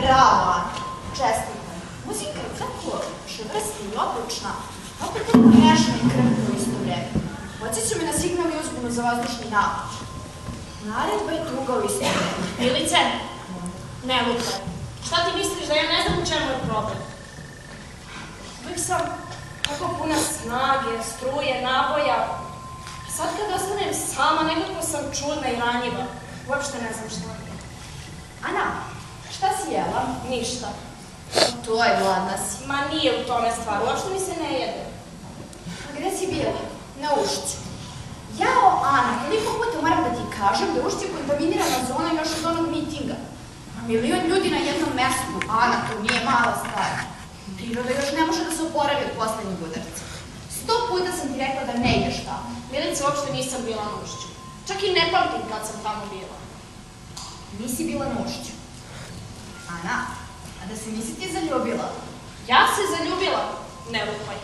Bravo, Ana. Čestitam. Muzika je tako čvrsta i odlučna, opet tako nešna i krhka u isto vreme. Podsjeća me na signal i uzbunu za vazdušni napad. Naredba je tuga u isto vreme. Milice, ne lupaj. Šta ti misliš da ja ne znam u čemu je problem? Uvijek sam tako puna snage, struje, naboja. A sad kad ostanem sama, nekako sam čudna i ranjiva. Uopšte ne znam šta je. Ana, šta si jela? Ništa. To je, gladna si. Ma nije u tome stvar, uopšte mi se ne jede. A gde si bila? Na Ušću. Jao, Ana, koliko puta moram da ti kažem da Ušće je kontaminirana zona još od onog mitinga. Milion ljudi na jednom mestu. Ana, to nije mala stvar. Priroda još ne može da se oporavi od poslednjeg udarca. 100 puta sam ti rekla da ne ideš tamo. Milice, uopšte nisam bila na Ušću. Čak i ne pamtim kad sam tamo bila. Nisi bila na Ušću. Ana, a da se nisi ti zaljubila? Ja se zaljubila? Ne lupaj.